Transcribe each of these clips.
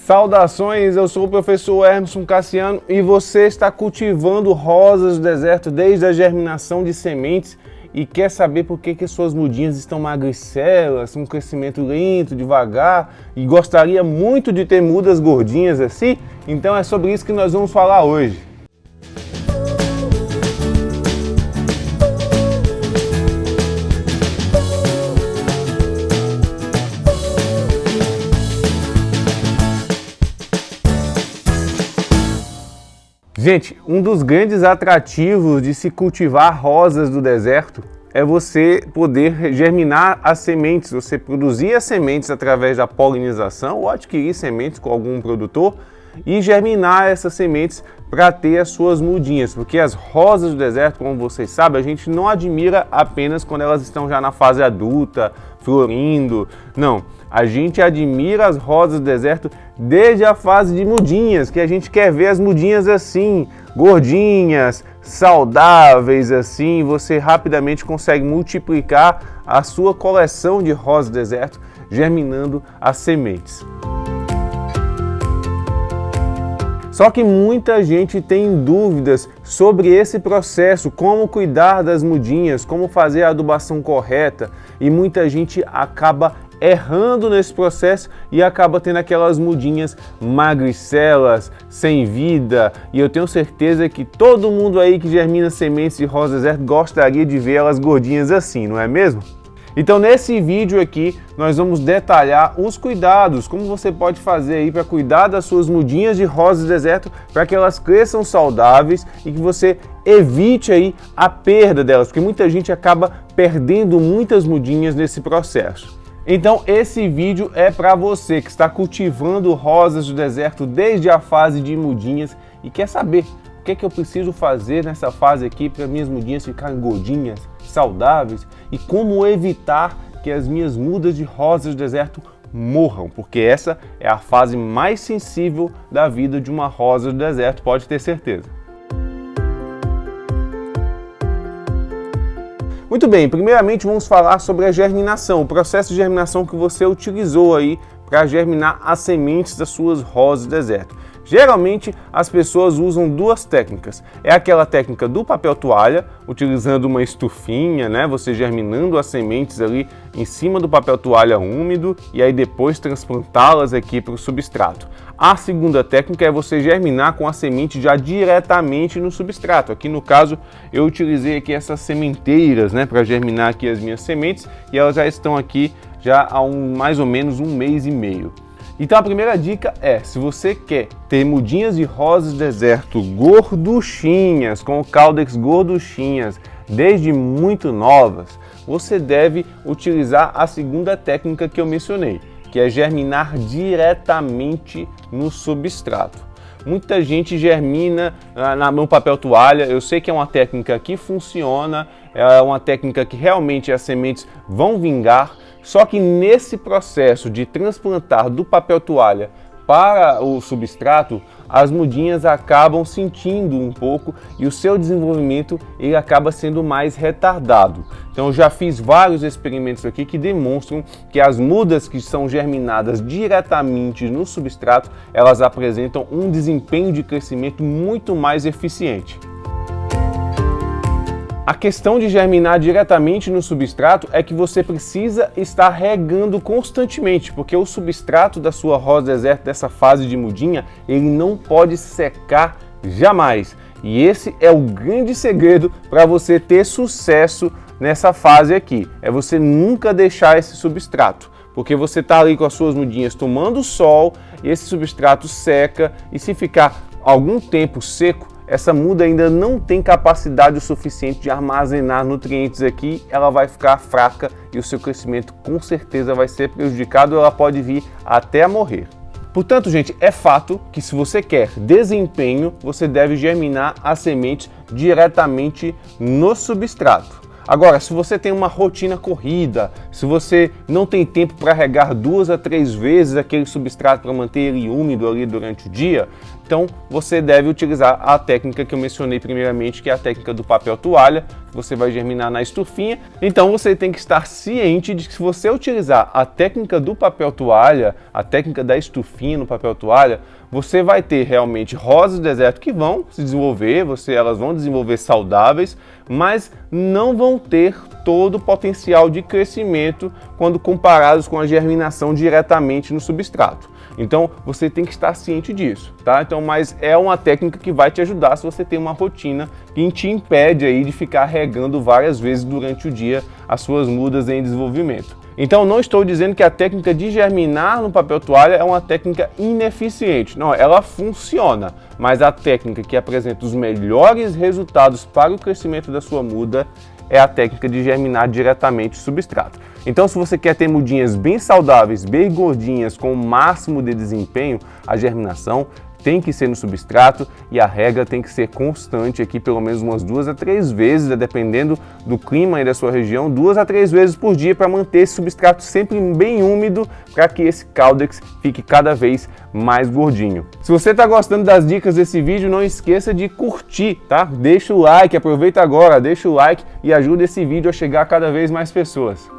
Saudações, eu sou o professor Emerson Cassiano e você está cultivando rosas do deserto desde a germinação de sementes e quer saber por que suas mudinhas estão magricelas, um crescimento lento, devagar e gostaria muito de ter mudas gordinhas assim? Então é sobre isso que nós vamos falar hoje. Gente, um dos grandes atrativos de se cultivar rosas do deserto é você poder germinar as sementes, você produzir as sementes através da polinização ou adquirir sementes com algum produtor e germinar essas sementes para ter as suas mudinhas, porque as rosas do deserto, como vocês sabem, a gente não admira apenas quando elas estão já na fase adulta, florindo, não. A gente admira as rosas do deserto desde a fase de mudinhas, que a gente quer ver as mudinhas assim, gordinhas, saudáveis assim, você rapidamente consegue multiplicar a sua coleção de rosas do deserto germinando as sementes. Só que muita gente tem dúvidas sobre esse processo, como cuidar das mudinhas, como fazer a adubação correta, e muita gente acaba errando nesse processo e acaba tendo aquelas mudinhas magricelas, sem vida, e eu tenho certeza que todo mundo aí que germina sementes de rosa do deserto gostaria de ver elas gordinhas assim, não é mesmo? Então nesse vídeo aqui nós vamos detalhar os cuidados, como você pode fazer aí para cuidar das suas mudinhas de rosa do deserto para que elas cresçam saudáveis e que você evite aí a perda delas, porque muita gente acaba perdendo muitas mudinhas nesse processo. Então esse vídeo é para você que está cultivando rosas do deserto desde a fase de mudinhas e quer saber o que eu preciso fazer nessa fase aqui para minhas mudinhas ficarem gordinhas, saudáveis e como evitar que as minhas mudas de rosas do deserto morram, porque essa é a fase mais sensível da vida de uma rosa do deserto, pode ter certeza. Muito bem, primeiramente vamos falar sobre a germinação, o processo de germinação que você utilizou aí para germinar as sementes das suas rosas do deserto. Geralmente as pessoas usam duas técnicas, é aquela técnica do papel toalha, utilizando uma estufinha, né? Você germinando as sementes ali em cima do papel toalha úmido e aí depois transplantá-las aqui para o substrato. A segunda técnica é você germinar com a semente já diretamente no substrato. Aqui no caso eu utilizei aqui essas sementeiras, né, para germinar aqui as minhas sementes e elas já estão aqui já há mais ou menos um mês e meio. Então a primeira dica é, se você quer ter mudinhas de rosas do deserto gorduchinhas, com o caudex gorduchinhas, desde muito novas, você deve utilizar a segunda técnica que eu mencionei, que é germinar diretamente no substrato. Muita gente germina no papel toalha, eu sei que é uma técnica que funciona, é uma técnica que realmente as sementes vão vingar, só que nesse processo de transplantar do papel toalha para o substrato, as mudinhas acabam sentindo um pouco e o seu desenvolvimento ele acaba sendo mais retardado. Então eu já fiz vários experimentos aqui que demonstram que as mudas que são germinadas diretamente no substrato, elas apresentam um desempenho de crescimento muito mais eficiente. A questão de germinar diretamente no substrato é que você precisa estar regando constantemente, porque o substrato da sua rosa do deserto, dessa fase de mudinha, ele não pode secar jamais. E esse é o grande segredo para você ter sucesso nessa fase aqui, é você nunca deixar esse substrato. Porque você está ali com as suas mudinhas tomando sol, e esse substrato seca, e se ficar algum tempo seco, essa muda ainda não tem capacidade o suficiente de armazenar nutrientes aqui, ela vai ficar fraca e o seu crescimento com certeza vai ser prejudicado, ela pode vir até a morrer. Portanto, gente, é fato que se você quer desempenho, você deve germinar as sementes diretamente no substrato. Agora, se você tem uma rotina corrida, se você não tem tempo para regar 2 a 3 vezes aquele substrato para manter ele úmido ali durante o dia, então você deve utilizar a técnica que eu mencionei primeiramente, que é a técnica do papel toalha, você vai germinar na estufinha. Então você tem que estar ciente de que se você utilizar a técnica do papel toalha, a técnica da estufinha no papel toalha, você vai ter realmente rosas do deserto que vão se desenvolver, elas vão desenvolver saudáveis, mas não vão ter todo o potencial de crescimento quando comparados com a germinação diretamente no substrato. Então você tem que estar ciente disso, tá? Então, mas é uma técnica que vai te ajudar se você tem uma rotina que te impede aí de ficar regando várias vezes durante o dia as suas mudas em desenvolvimento. Então não estou dizendo que a técnica de germinar no papel toalha é uma técnica ineficiente. Não, ela funciona, mas a técnica que apresenta os melhores resultados para o crescimento da sua muda é a técnica de germinar diretamente o substrato. Então, se você quer ter mudinhas bem saudáveis, bem gordinhas, com o máximo de desempenho, a germinação tem que ser no substrato e a rega tem que ser constante aqui, pelo menos umas 2 a 3 vezes, dependendo do clima aí da sua região, 2 a 3 vezes por dia para manter esse substrato sempre bem úmido, para que esse caudex fique cada vez mais gordinho. Se você está gostando das dicas desse vídeo, não esqueça de curtir, tá? Deixa o like, aproveita agora, deixa o like e ajuda esse vídeo a chegar a cada vez mais pessoas.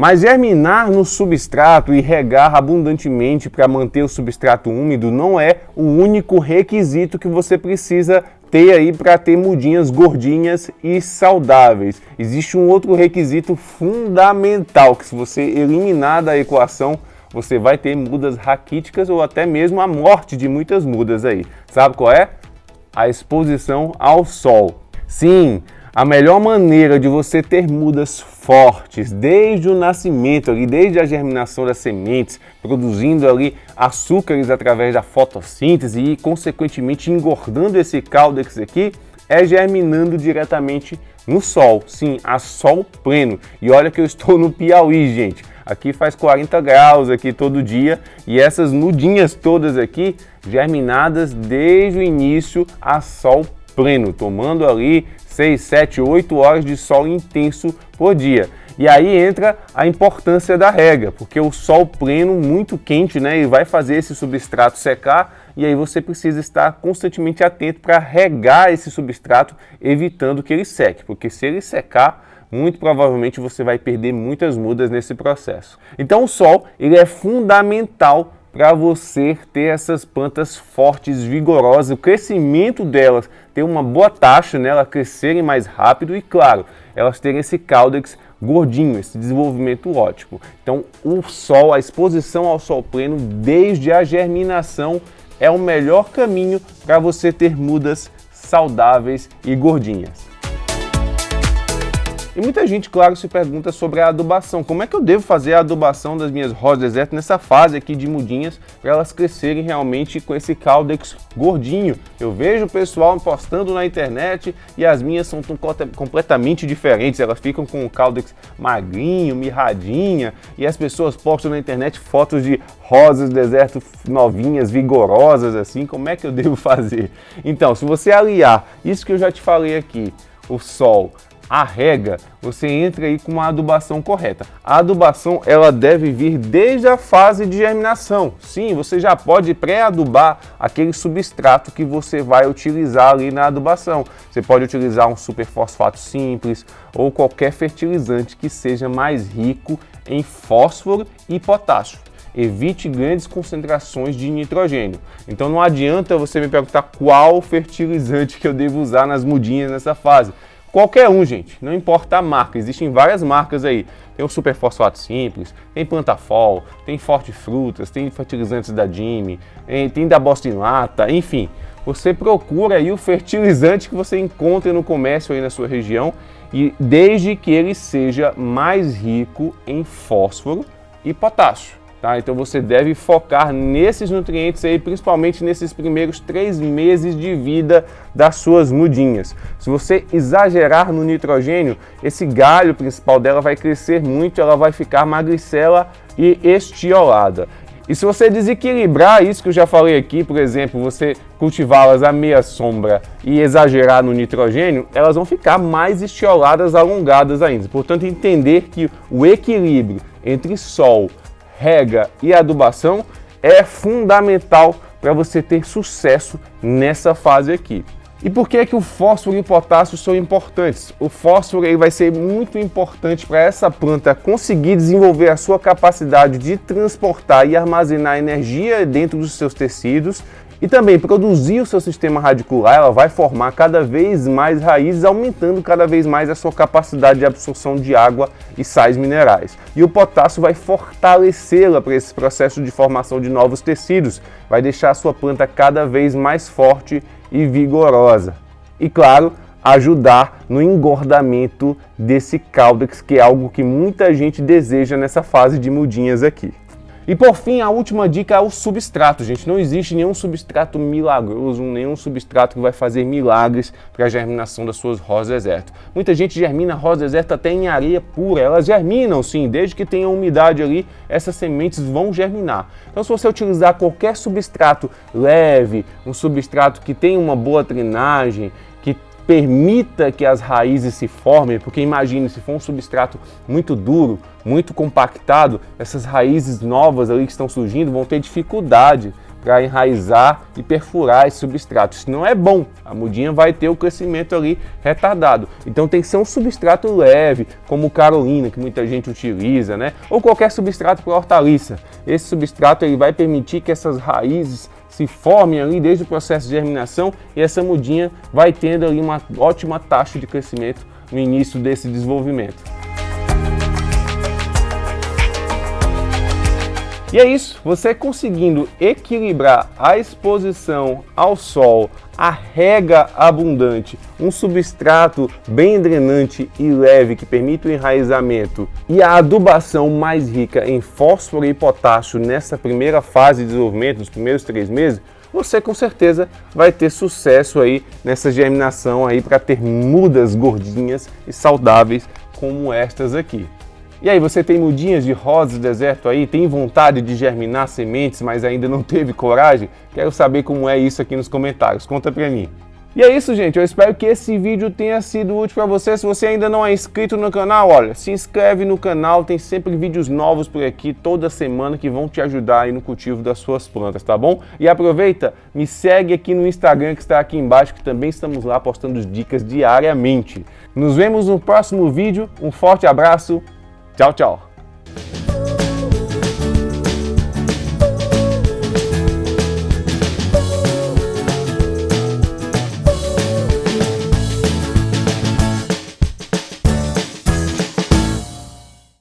Mas germinar no substrato e regar abundantemente para manter o substrato úmido não é o único requisito que você precisa ter aí para ter mudinhas gordinhas e saudáveis. Existe um outro requisito fundamental que, se você eliminar da equação, você vai ter mudas raquíticas ou até mesmo a morte de muitas mudas aí. Sabe qual é? A exposição ao sol. Sim, a melhor maneira de você ter mudas fortes desde o nascimento, ali, desde a germinação das sementes, produzindo ali açúcares através da fotossíntese e consequentemente engordando esse caudex aqui, é germinando diretamente no sol. Sim, a sol pleno. E olha que eu estou no Piauí, gente. Aqui faz 40 graus aqui todo dia e essas mudinhas todas aqui germinadas desde o início a sol pleno, tomando ali 6, 7, 8 horas de sol intenso por dia. E aí entra a importância da rega, porque o sol pleno muito quente, né, ele vai fazer esse substrato secar e aí você precisa estar constantemente atento para regar esse substrato, evitando que ele seque, porque se ele secar, muito provavelmente você vai perder muitas mudas nesse processo. Então o sol, ele é fundamental para você ter essas plantas fortes, vigorosas, o crescimento delas ter uma boa taxa, né, elas crescerem mais rápido e, claro, elas terem esse caudex gordinho, esse desenvolvimento ótimo. Então o sol, a exposição ao sol pleno desde a germinação é o melhor caminho para você ter mudas saudáveis e gordinhas. E muita gente, claro, se pergunta sobre a adubação. Como é que eu devo fazer a adubação das minhas rosas do deserto nessa fase aqui de mudinhas para elas crescerem realmente com esse caudex gordinho? Eu vejo o pessoal postando na internet e as minhas são completamente diferentes. Elas ficam com o caudex magrinho, mirradinha, e as pessoas postam na internet fotos de rosas do deserto novinhas, vigorosas assim. Como é que eu devo fazer? Então, se você aliar isso que eu já te falei aqui, o sol, a rega, você entra aí com uma adubação correta. A adubação, ela deve vir desde a fase de germinação. Sim, você já pode pré-adubar aquele substrato que você vai utilizar ali na adubação. Você pode utilizar um superfosfato simples ou qualquer fertilizante que seja mais rico em fósforo e potássio. Evite grandes concentrações de nitrogênio. Então não adianta você me perguntar qual fertilizante que eu devo usar nas mudinhas nessa fase. Qualquer um, gente, não importa a marca, existem várias marcas aí. Tem o superfosfato simples, tem Plantafol, tem Forte Frutas, tem fertilizantes da Jimmy, tem da Boston Lata, enfim. Você procura aí o fertilizante que você encontra no comércio aí na sua região, e desde que ele seja mais rico em fósforo e potássio. Tá? Então você deve focar nesses nutrientes aí, principalmente nesses primeiros 3 meses de vida das suas mudinhas. Se você exagerar no nitrogênio, esse galho principal dela vai crescer muito, ela vai ficar magricela e estiolada. E se você desequilibrar isso que eu já falei aqui, por exemplo, você cultivá-las à meia sombra e exagerar no nitrogênio, elas vão ficar mais estioladas, alongadas ainda. Portanto, entender que o equilíbrio entre sol, rega e adubação é fundamental para você ter sucesso nessa fase aqui. E por que o fósforo e o potássio são importantes? O fósforo ele vai ser muito importante para essa planta conseguir desenvolver a sua capacidade de transportar e armazenar energia dentro dos seus tecidos e também produzir o seu sistema radicular. Ela vai formar cada vez mais raízes, aumentando cada vez mais a sua capacidade de absorção de água e sais minerais. E o potássio vai fortalecê-la para esse processo de formação de novos tecidos, vai deixar a sua planta cada vez mais forte e vigorosa. E claro, ajudar no engordamento desse caudex, que é algo que muita gente deseja nessa fase de mudinhas aqui. E por fim, a última dica é o substrato, gente. Não existe nenhum substrato milagroso, nenhum substrato que vai fazer milagres para a germinação das suas rosas deserto. Muita gente germina rosa deserto até em areia pura. Elas germinam sim, desde que tenha umidade ali, essas sementes vão germinar. Então se você utilizar qualquer substrato leve, um substrato que tenha uma boa drenagem, que permita que as raízes se formem, porque imagine, se for um substrato muito duro, muito compactado, essas raízes novas ali que estão surgindo vão ter dificuldade para enraizar e perfurar esse substrato. Isso não é bom, a mudinha vai ter o crescimento ali retardado. Então tem que ser um substrato leve, como Carolina, que muita gente utiliza, né? Ou qualquer substrato para hortaliça. Esse substrato ele vai permitir que essas raízes se formem ali desde o processo de germinação e essa mudinha vai tendo ali uma ótima taxa de crescimento no início desse desenvolvimento. E é isso, você conseguindo equilibrar a exposição ao sol, a rega abundante, um substrato bem drenante e leve que permite o enraizamento e a adubação mais rica em fósforo e potássio nessa primeira fase de desenvolvimento, nos primeiros 3 meses, você com certeza vai ter sucesso aí nessa germinação aí para ter mudas gordinhas e saudáveis como estas aqui. E aí, você tem mudinhas de rosa deserto aí? Tem vontade de germinar sementes, mas ainda não teve coragem? Quero saber como é isso aqui nos comentários, conta pra mim. E é isso, gente, eu espero que esse vídeo tenha sido útil para você. Se você ainda não é inscrito no canal, olha, se inscreve no canal, tem sempre vídeos novos por aqui, toda semana, que vão te ajudar aí no cultivo das suas plantas, tá bom? E aproveita, me segue aqui no Instagram que está aqui embaixo, que também estamos lá postando dicas diariamente. Nos vemos no próximo vídeo, um forte abraço. Tchau, tchau!